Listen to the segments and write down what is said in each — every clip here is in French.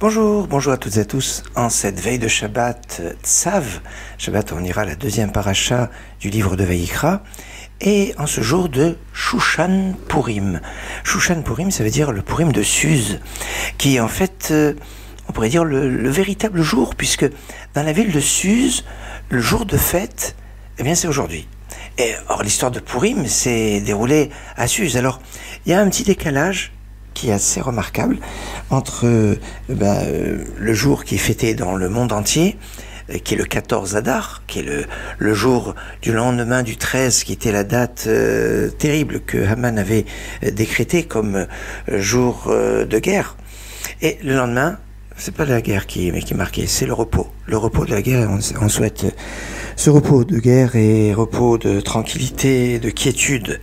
Bonjour, bonjour à toutes et à tous. En cette veille de Shabbat Tzav, Shabbat on ira à la deuxième paracha du livre de Vayikra, et en ce jour de Shushan Purim. Shushan Purim, ça veut dire le Purim de Suse, qui est en fait, on pourrait dire le véritable jour, puisque dans la ville de Suse, le jour de fête, eh bien c'est aujourd'hui. Et or l'histoire de Purim s'est déroulée à Suse. Alors, il y a un petit décalage qui est assez remarquable entre le jour qui est fêté dans le monde entier, qui est le 14 Adar, qui est le jour du lendemain du 13, qui était la date terrible que Haman avait décrétée comme jour de guerre. Et le lendemain, c'est pas la guerre qui est marquée, c'est le repos de la guerre. On souhaite ce repos de guerre et repos de tranquillité, de quiétude.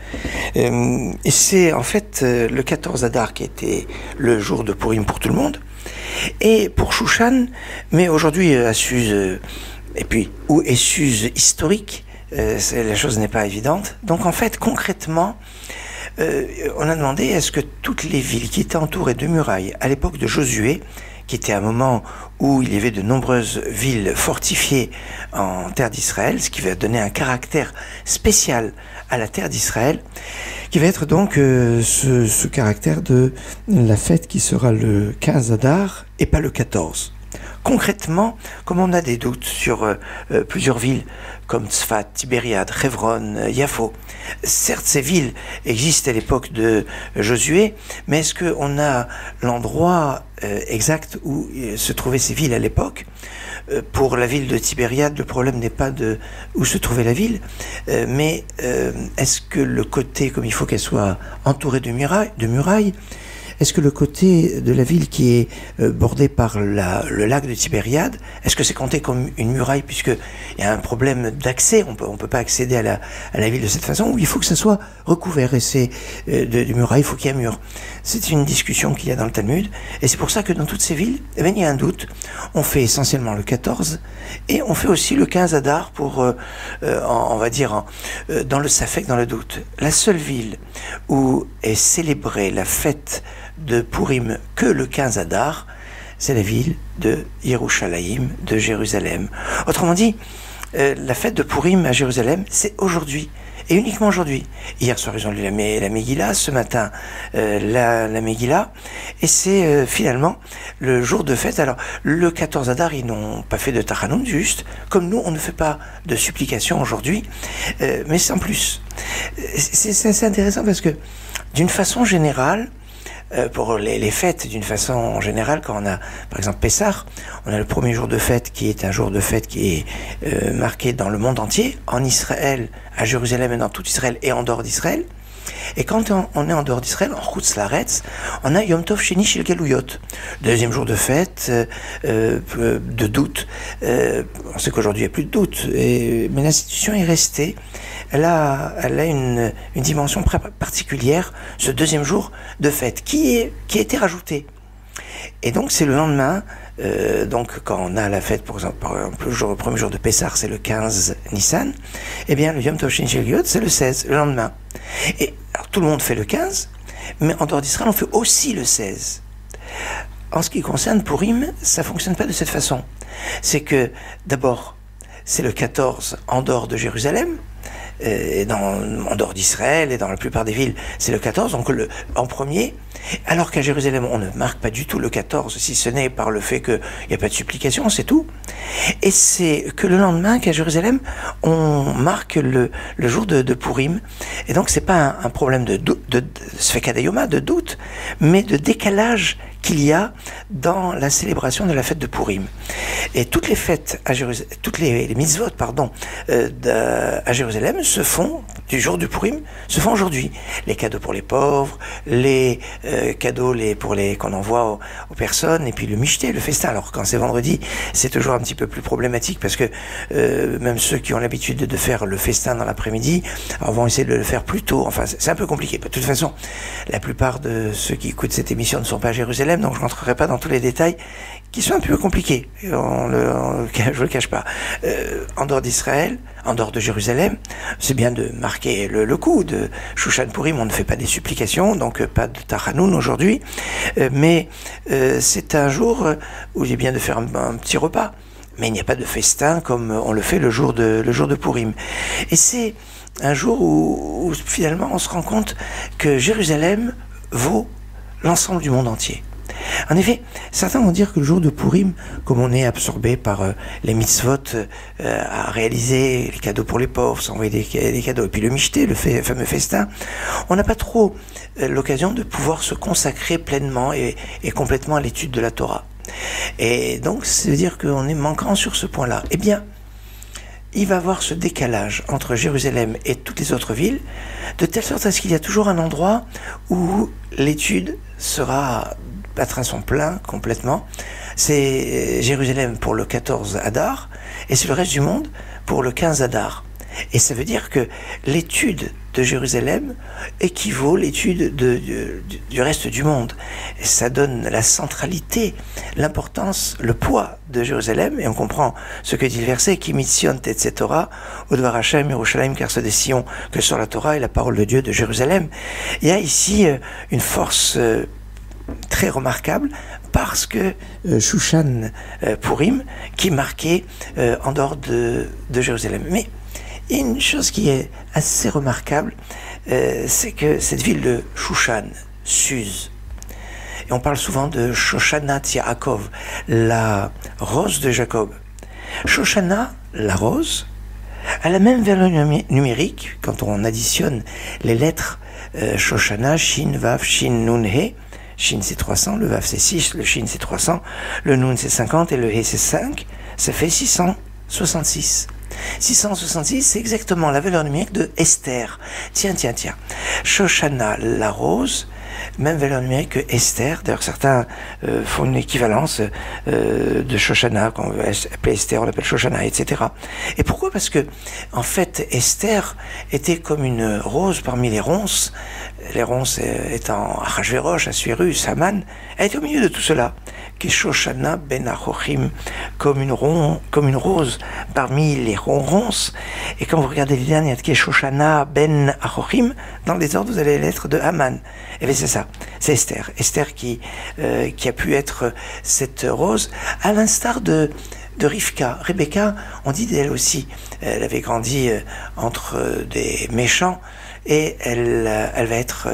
Et c'est en fait le 14 Adar qui était le jour de Purim pour tout le monde. Et pour Shushan, mais aujourd'hui à Suse, et puis où est Suse historique, la chose n'est pas évidente. Donc en fait, concrètement, on a demandé est-ce que toutes les villes qui étaient entourées de murailles à l'époque de Josué, qui était un moment où il y avait de nombreuses villes fortifiées en terre d'Israël, ce qui va donner un caractère spécial à la terre d'Israël, qui va être donc ce caractère de la fête qui sera le 15 Adar et pas le 14. Concrètement, comme on a des doutes sur plusieurs villes comme Tzfat, Tibériade, Hebron, Yafo, certes ces villes existent à l'époque de Josué, mais est-ce qu'on a l'endroit exact où se trouvaient ces villes à l'époque? Pour la ville de Tibériade, le problème n'est pas de où se trouvait la ville, mais est-ce que le côté, comme il faut qu'elle soit entourée de murailles, est-ce que le côté de la ville qui est bordé par le lac de Tibériade, est-ce que c'est compté comme une muraille puisqu'il y a un problème d'accès, on peut pas accéder à la ville de cette façon, ou il faut que ça soit recouvert, et c'est de murailles, il faut qu'il y ait un mur. C'est une discussion qu'il y a dans le Talmud, et c'est pour ça que dans toutes ces villes, eh bien, il y a un doute. On fait essentiellement le 14, et on fait aussi le 15 Adar pour, on va dire, dans le Safek, dans le doute. La seule ville où est célébrée la fête de Purim que le 15 Adar, c'est la ville de Yerushalayim, de Jérusalem. Autrement dit, la fête de Purim à Jérusalem, c'est aujourd'hui, et uniquement aujourd'hui. Hier soir, ils ont lu la Megillah, ce matin, la Megillah, et c'est finalement le jour de fête. Alors, le 14 Adar, ils n'ont pas fait de Tachanun, juste, comme nous, on ne fait pas de supplication aujourd'hui, mais sans plus. C'est assez intéressant parce que, d'une façon générale, pour les fêtes, d'une façon générale, quand on a, par exemple, Pessah, on a le premier jour de fête qui est un jour de fête qui est marqué dans le monde entier, en Israël, à Jérusalem et dans tout Israël et en dehors d'Israël. Et quand on est en dehors d'Israël, en Chutz Laaretz, on a Yom Tov Sheni Shel Galuyot, deuxième jour de fête, de doute. On sait qu'aujourd'hui il n'y a plus de doute, mais l'institution est restée. Elle a une dimension particulière, ce deuxième jour de fête, qui a été rajouté. Et donc c'est le lendemain, donc quand on a la fête, par exemple, le premier jour de Pessah, c'est le 15 Nissan, eh bien le Yom Tov Sheni Shel Galuyot, c'est le 16, le lendemain. Et alors tout le monde fait le 15, mais en dehors d'Israël, on fait aussi le 16. En ce qui concerne Purim, ça ne fonctionne pas de cette façon. C'est que, d'abord, c'est le 14 en dehors de Jérusalem, et en dehors d'Israël et dans la plupart des villes, c'est le 14, donc en premier, alors qu'à Jérusalem, on ne marque pas du tout le 14, si ce n'est par le fait qu'il n'y a pas de supplication, c'est tout. Et c'est que le lendemain qu'à Jérusalem, on marque le jour de Purim. Et donc, c'est pas un problème de Sfekadayoma, de doute, mais de décalage qu'il y a dans la célébration de la fête de Purim. Et toutes les fêtes à Jérusalem, toutes les mitzvot, à Jérusalem se font, du jour du Purim, se font aujourd'hui. Les cadeaux pour les pauvres, les cadeaux qu'on envoie aux personnes, et puis le michté, le festin. Alors quand c'est vendredi, c'est toujours un petit peu plus problématique parce que même ceux qui ont l'habitude de faire le festin dans l'après-midi vont essayer de le faire plus tôt. Enfin, c'est un peu compliqué. De toute façon, la plupart de ceux qui écoutent cette émission ne sont pas à Jérusalem, donc je ne rentrerai pas dans tous les détails qui sont un peu compliqués, je ne le cache pas. En dehors d'Israël, en dehors de Jérusalem, c'est bien de marquer le coup de Shushan Purim, on ne fait pas des supplications, donc pas de Tachanoun aujourd'hui, mais c'est un jour où il est bien de faire un petit repas, mais il n'y a pas de festin comme on le fait le jour de Purim. Et c'est un jour où finalement on se rend compte que Jérusalem vaut l'ensemble du monde entier. En effet, certains vont dire que le jour de Purim, comme on est absorbé par les mitzvot à réaliser les cadeaux pour les pauvres, s'envoyer des cadeaux, et puis le michté, le fameux festin, on n'a pas trop l'occasion de pouvoir se consacrer pleinement et complètement à l'étude de la Torah. Et donc, ça veut dire qu'on est manquant sur ce point-là. Eh bien, il va y avoir ce décalage entre Jérusalem et toutes les autres villes, de telle sorte à ce qu'il y a toujours un endroit où l'étude sera battre à son plein complètement. C'est Jérusalem pour le 14 Adar et c'est le reste du monde pour le 15 Adar. Et ça veut dire que l'étude de Jérusalem équivaut l'étude du reste du monde. Et ça donne la centralité, l'importance, le poids de Jérusalem. Et on comprend ce que dit le verset, qui mitzion et Torah, Udvar Hashem Yerushalayim, car c'est de Sion que sur la Torah et la parole de Dieu de Jérusalem. Il y a ici une force très remarquable parce que Shushan Purim qui marquait en dehors de Jérusalem. Mais il y a une chose qui est assez remarquable, c'est que cette ville de Shushan s'use. Et on parle souvent de Shoshanat Yaakov, la rose de Jacob. Shoshana, la rose, a la même valeur numérique quand on additionne les lettres Shoshana, Shin, Vav, Shin, Nun, He. Shin c'est 300, le Vav c'est 6, le Shin c'est 300, le Nun c'est 50 et le He c'est 5, ça fait 666. 666, c'est exactement la valeur numérique de Esther. Tiens. Shoshana, la rose, même valeur numérique que Esther. D'ailleurs, certains font une équivalence de Shoshana, qu'on veut appeler Esther, on l'appelle Shoshana, etc. Et pourquoi? Parce que, en fait, Esther était comme une rose parmi les ronces. Les ronces étant Achashverosh, Assuérus, Haman. Elle était au milieu de tout cela. Shoshana ben Achochim, comme une rose parmi les ronces. Et quand vous regardez les dernières, Shoshana ben Achochim, dans les ordres, vous avez les lettres de Haman. Et bien c'est ça, c'est Esther. Esther qui a pu être cette rose, à l'instar de Rivka. Rebecca, on dit d'elle aussi, elle avait grandi entre des méchants, et elle va être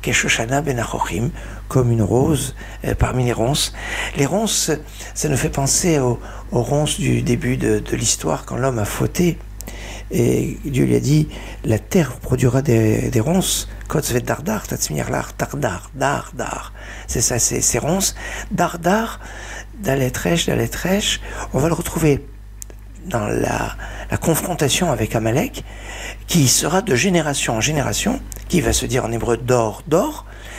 Shoshana ben Achochim, comme une rose parmi les ronces. Les ronces, ça nous fait penser aux ronces du début de l'histoire, quand l'homme a fauté. Et Dieu lui a dit, la terre produira des ronces. Kotzvet dardar, tatzmirlar, tardar, dar. C'est ça, c'est ces ronces. Dardar, d'Aletrèche, on va le retrouver dans la confrontation avec Amalek, qui sera de génération en génération, qui va se dire en hébreu d'or.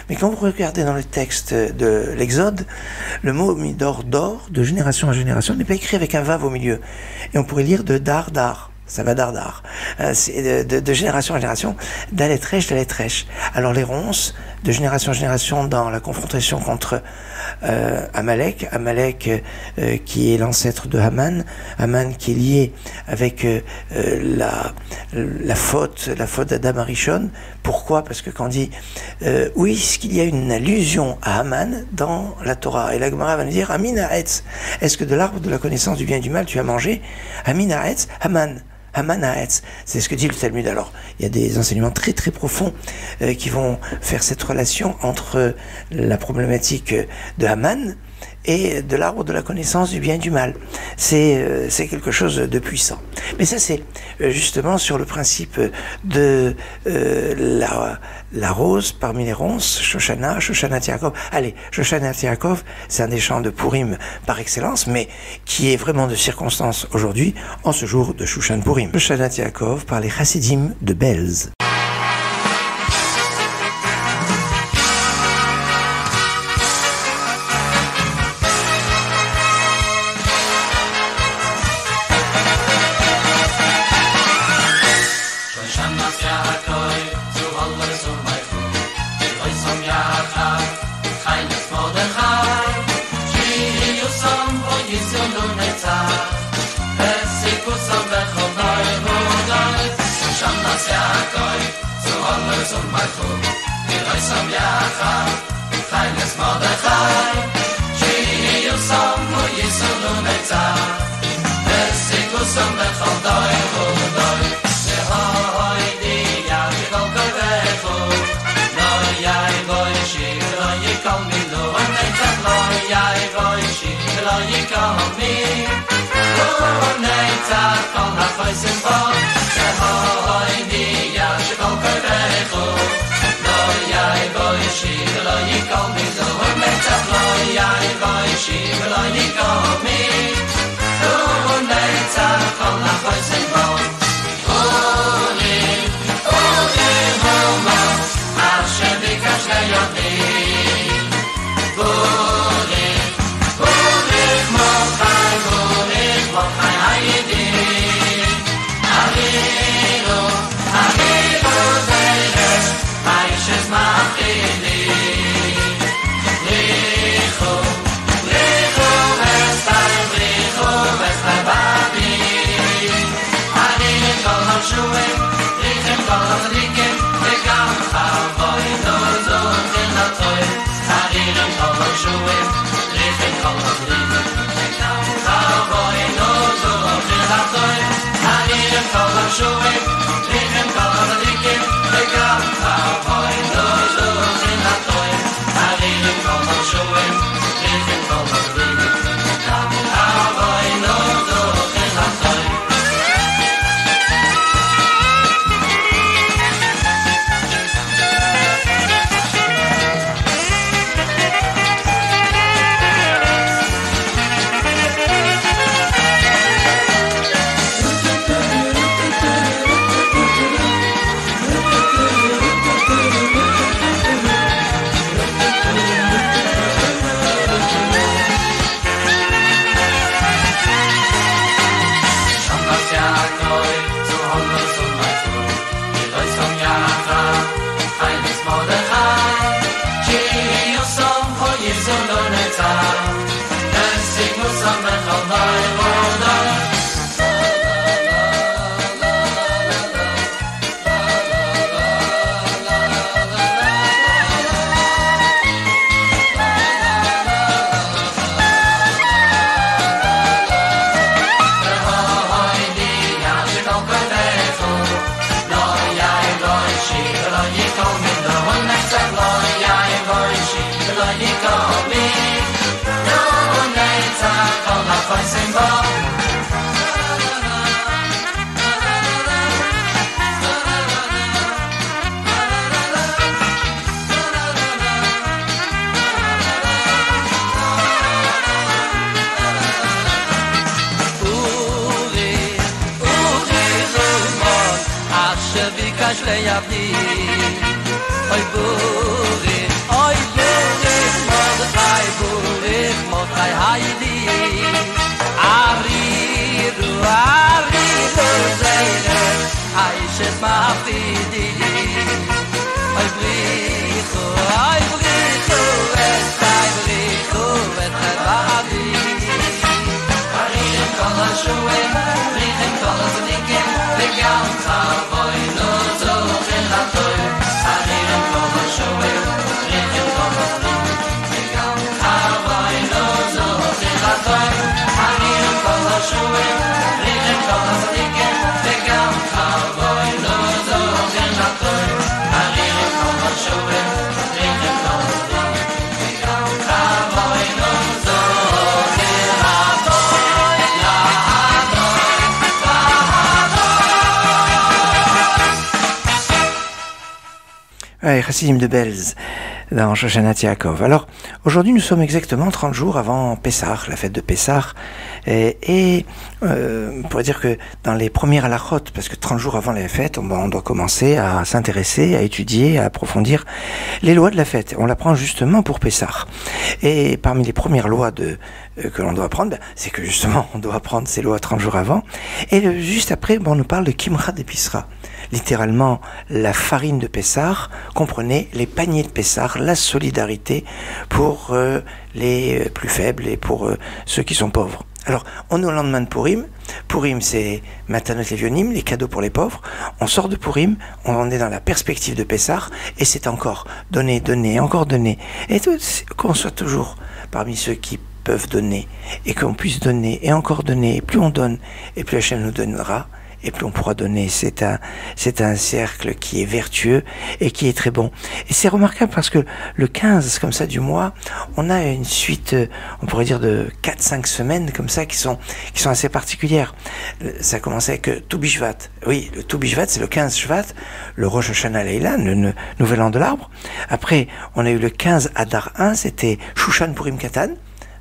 Mais quand vous regardez dans le texte de l'Exode, le mot midor, d'or, de génération en génération, n'est pas écrit avec un vav au milieu. Et on pourrait lire de dar. Ça va dardar. C'est de génération en génération, d'Aletrèche. Alors les ronces, de génération en génération, dans la confrontation contre Amalek, qui est l'ancêtre de Haman qui est lié avec la faute d'Adam Arishon. Pourquoi? Parce que quand on dit oui, est-ce qu'il y a une allusion à Haman dans la Torah? Et la Gemara va nous dire Amin ha'etz, est-ce que de l'arbre de la connaissance du bien et du mal tu as mangé? Amin ha'etz, Haman ha'etz, c'est ce que dit le Talmud. Alors, il y a des enseignements très très profonds qui vont faire cette relation entre la problématique de Haman et de l'arbre de la connaissance du bien et du mal. C'est quelque chose de puissant. Mais ça, c'est justement sur le principe de la rose parmi les ronces, Shoshana Yaakov. Allez, Shoshana Yaakov, c'est un des chants de Purim par excellence, mais qui est vraiment de circonstance aujourd'hui, en ce jour de Shushan Purim. Shoshana Yaakov par les Chassidim de Belz. Some Chassidim de Belz dans Shoshanat Yaakov. Alors, aujourd'hui, nous sommes exactement 30 jours avant Pessah, la fête de Pessah, et on pourrait dire que dans les premières halachot, parce que 30 jours avant la fête, on doit commencer à s'intéresser, à étudier, à approfondir les lois de la fête. On l'apprend justement pour Pessah. Et parmi les premières lois que l'on doit apprendre, c'est que justement, on doit apprendre ces lois 30 jours avant. Et juste après, on nous parle de Kimra d'Episra. Littéralement, la farine de Pessah, comprenez les paniers de Pessah, la solidarité pour les plus faibles et pour ceux qui sont pauvres. Alors, on est au lendemain de Purim. Purim, c'est Matanot Levionim, les cadeaux pour les pauvres. On sort de Purim, on est dans la perspective de Pessah, et c'est encore donner, donner, encore donner. Et qu'on soit toujours parmi ceux qui peuvent donner, et qu'on puisse donner, et encore donner. Et plus on donne, et plus Hachem nous donnera, et plus on pourra donner. C'est un cercle qui est vertueux et qui est très bon. Et c'est remarquable parce que le 15, comme ça, du mois, on a une suite, on pourrait dire de 4-5 semaines comme ça qui sont assez particulières. Ça a commencé avec Tu Bishvat. Oui, le Tu Bishvat, c'est le 15 Shvat, le Rosh Hashanah Leila, le nouvel an de l'arbre. Après, on a eu le 15 Adar 1, c'était Shushan Purim Katan.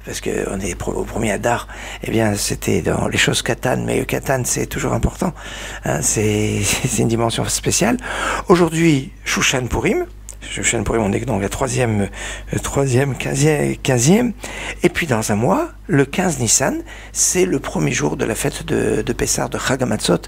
Parce que on est au premier Adar, eh bien c'était dans les choses Katan, mais Katan c'est toujours important, hein, c'est une dimension spéciale. Aujourd'hui, Shushan Purim, on est donc la troisième, 15e, et puis dans un mois, le 15 Nissan, c'est le premier jour de la fête de Pessah, de Chag HaMatzot,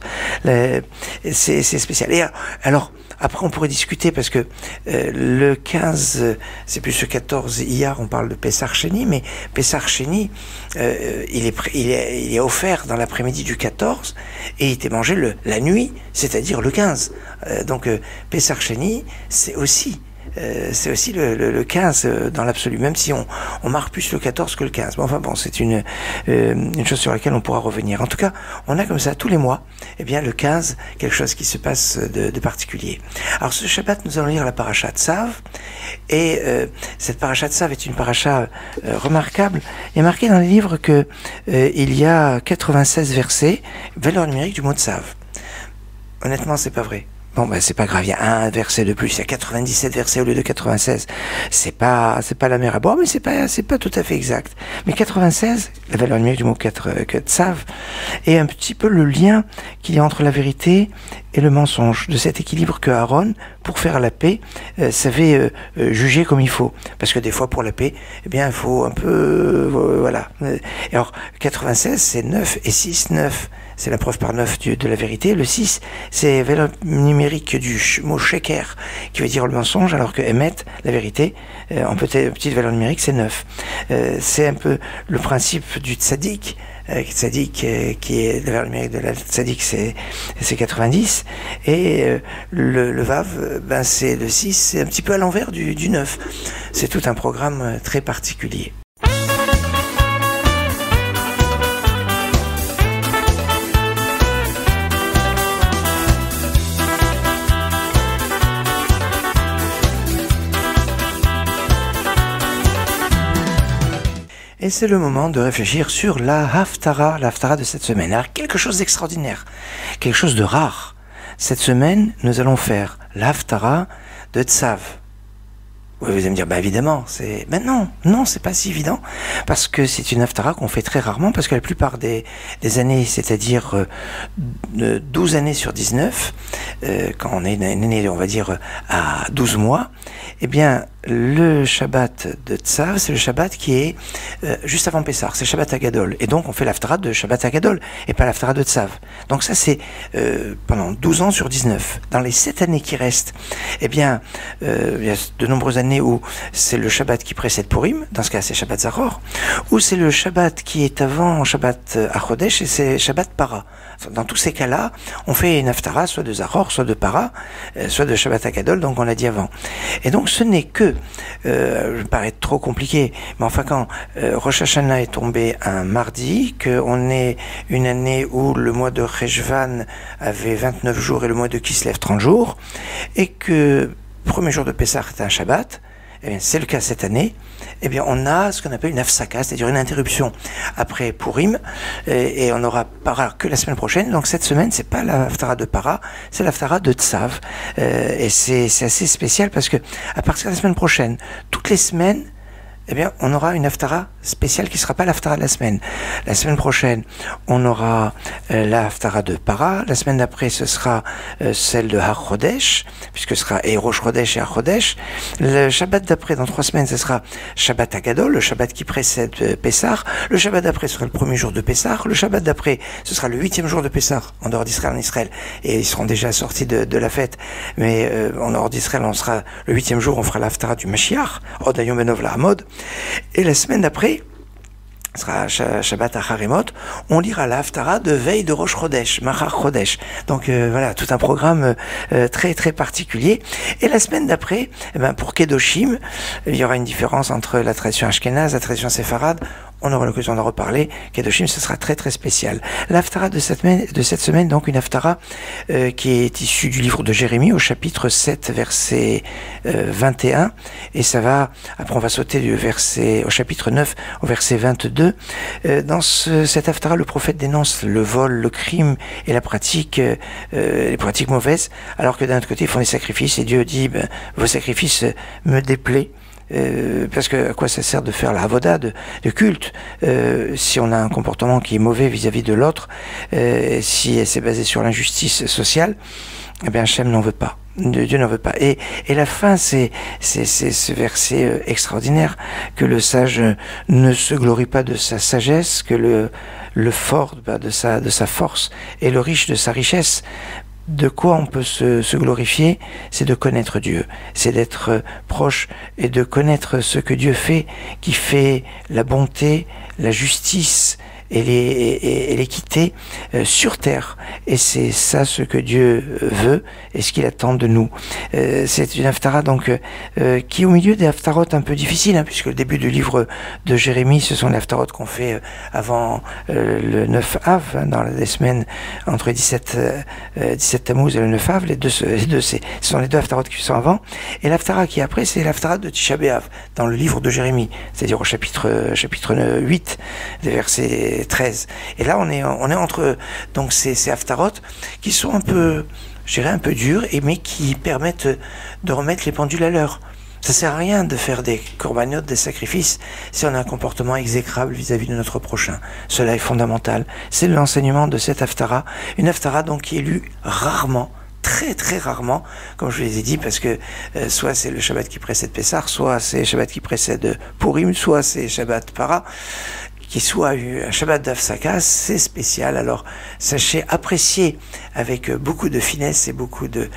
c'est spécial. Et alors, après on pourrait discuter parce que le 15, c'est plus le 14, hier on parle de Pessah Sheni, mais Pessah Sheni, il est offert dans l'après-midi du 14, et il était mangé la nuit, c'est-à-dire le 15. Donc Pessah Sheni, c'est aussi le 15 dans l'absolu, même si on marque plus le 14 que le 15. Mais enfin bon, c'est une chose sur laquelle on pourra revenir. En tout cas, on a comme ça tous les mois, eh bien le 15, quelque chose qui se passe de particulier. Alors ce Shabbat, nous allons lire la paracha Tzav, et cette paracha Tzav est une paracha remarquable. Il est marqué dans les livres que il y a 96 versets, valeur numérique du mot Tzav. Honnêtement, c'est pas vrai. Bon, ben, c'est pas grave, il y a un verset de plus, il y a 97 versets au lieu de 96. C'est pas la mer à boire, mais c'est pas tout à fait exact. Mais 96, la valeur numérique du mot tzav, est un petit peu le lien qu'il y a entre la vérité et le mensonge, de cet équilibre que Aaron, pour faire la paix, savait juger comme il faut. Parce que des fois, pour la paix, eh bien, il faut un peu, voilà. Et alors, 96, c'est 9 et 6, 9. C'est la preuve par 9 de la vérité. Le 6, c'est valeur numérique du mot sheker, qui veut dire le mensonge, alors que Emet, la vérité, en petite valeur numérique, c'est 9. C'est un peu le principe du tzaddik. Tzaddik, qui est la valeur numérique de la tzaddik, c'est 90. Et le vav, ben c'est le 6, c'est un petit peu à l'envers du 9. C'est tout un programme très particulier. Et c'est le moment de réfléchir sur la Haftara de cette semaine. Alors, quelque chose d'extraordinaire, quelque chose de rare. Cette semaine, nous allons faire la Haftara de Tzav. Oui, vous allez me dire, bah évidemment, non, c'est pas si évident, parce que c'est une Haftara qu'on fait très rarement, parce que la plupart des années, c'est-à-dire 12 années sur 19, quand on est une année, on va dire, à 12 mois, eh bien, le Shabbat de Tzav, c'est le Shabbat qui est juste avant Pessah, c'est le Shabbat Agadol, et donc on fait l'Haftara de Shabbat Agadol, et pas l'Haftara de Tzav. Donc ça, c'est pendant 12 ans sur 19. Dans les 7 années qui restent, eh bien, il y a de nombreuses années où c'est le Shabbat qui précède Purim, dans ce cas c'est Shabbat Zachor, ou c'est le Shabbat qui est avant Shabbat Achodesh, et c'est Shabbat Para. Dans tous ces cas-là, on fait une Haftara, soit de Zachor, soit de Para, soit de Shabbat Agadol, donc on l'a dit avant. Et donc ce n'est que, me paraît trop compliqué, mais enfin quand Rosh Hashanah est tombé un mardi, qu'on est une année où le mois de Cheshvan avait 29 jours et le mois de Kislev 30 jours, et que le premier jour de Pessah est un Shabbat, eh bien, c'est le cas cette année, eh bien, on a ce qu'on appelle une Hafsaka, c'est-à-dire une interruption après Purim, et on n'aura Para que la semaine prochaine. Donc cette semaine, c'est pas la Haftara de Para, c'est la Haftara de Tzav. Et c'est assez spécial parce que à partir de la semaine prochaine, toutes les semaines, eh bien, on aura une Haftara spéciale qui ne sera pas l'Haftara de la semaine. La semaine prochaine, on aura la Haftara de Para. La semaine d'après, ce sera celle de Har Chodesh, puisque ce sera Rosh Chodesh et Har Chodesh. Le Shabbat d'après, dans 3 semaines, ce sera Shabbat Agadol, le Shabbat qui précède Pessah. Le Shabbat d'après, ce sera le premier jour de Pessah. Le Shabbat d'après, ce sera le 8e jour de Pessah, en dehors d'Israël, en Israël. Et ils seront déjà sortis de la fête. Mais en dehors d'Israël, on sera le 8e jour, on fera la Haftara du Mashiach, Od Hayom Benov Lahamod. Et la semaine d'après, ce sera Shabbat Acharemot, on lira la Haftara de veille de Rosh Chodesh, Machar Chodesh. Donc voilà, tout un programme très très particulier. Et la semaine d'après, pour Kedoshim, il y aura une différence entre la tradition ashkénaze, la tradition séfarade. On aura l'occasion d'en reparler. Kedoshim, ce sera très très spécial. L'Haftara de cette semaine, donc une Haftara qui est issue du livre de Jérémie au chapitre 7, verset 21. Et ça va, après on va sauter du verset au chapitre 9 au verset 22. Dans cette Haftara, le prophète dénonce le vol, le crime et les pratiques mauvaises, alors que d'un autre côté, ils font des sacrifices et Dieu dit, vos sacrifices me déplaient. Parce que à quoi ça sert de faire la avoda, de culte, si on a un comportement qui est mauvais vis-à-vis de l'autre, si c'est basé sur l'injustice sociale, eh bien Hachem n'en veut pas. Dieu n'en veut pas. Et la fin, c'est ce verset extraordinaire, que le sage ne se glorie pas de sa sagesse, que le fort de sa force, et le riche de sa richesse. De quoi on peut se glorifier? C'est de connaître Dieu, c'est d'être proche et de connaître ce que Dieu fait, qui fait la bonté, la justice et l'équité sur terre. Et c'est ça ce que Dieu veut et ce qu'il attend de nous. C'est une Haftara donc qui est au milieu des Haftarot un peu difficiles, hein, puisque le début du livre de Jérémie, ce sont les Haftarot qu'on fait avant le 9 Av, hein, dans les semaines entre 17 Tammuz et le 9 Av. Ce sont les deux Haftarot qui sont avant. Et l'Haftara qui est après, c'est l'Haftara de Tisha B'Av, dans le livre de Jérémie, c'est-à-dire au chapitre 8, des versets 13. Et là, on est entre donc ces haftarot qui sont un peu, je dirais, un peu durs, mais qui permettent de remettre les pendules à l'heure. Ça sert à rien de faire des korbanot, des sacrifices, si on a un comportement exécrable vis-à-vis de notre prochain. Cela est fondamental. C'est l'enseignement de cette haftara. Une haftara donc qui est lue rarement, très très rarement, comme je les ai dit, parce que soit c'est le Shabbat qui précède Pessah, soit c'est le Shabbat qui précède Purim, soit c'est Shabbat Para. Qui soit un Shabbat d'Afsaka, c'est spécial. Alors, sachez apprécier avec beaucoup de finesse et beaucoup de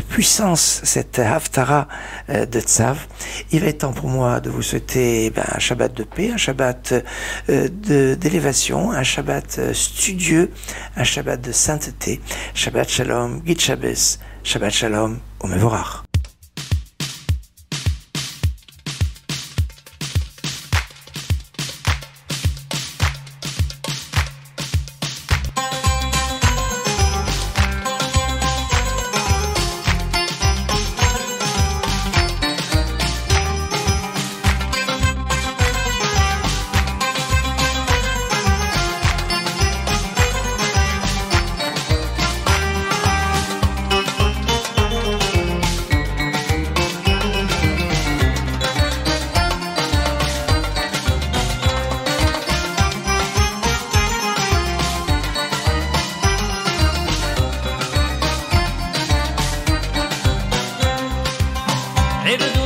puissance cette Haftara de Tzav. Il va être temps pour moi de vous souhaiter un Shabbat de paix, un Shabbat d'élévation, un Shabbat studieux, un Shabbat de sainteté. Shabbat Shalom, Git Shabbos, Shabbat Shalom, Umevorach. عبد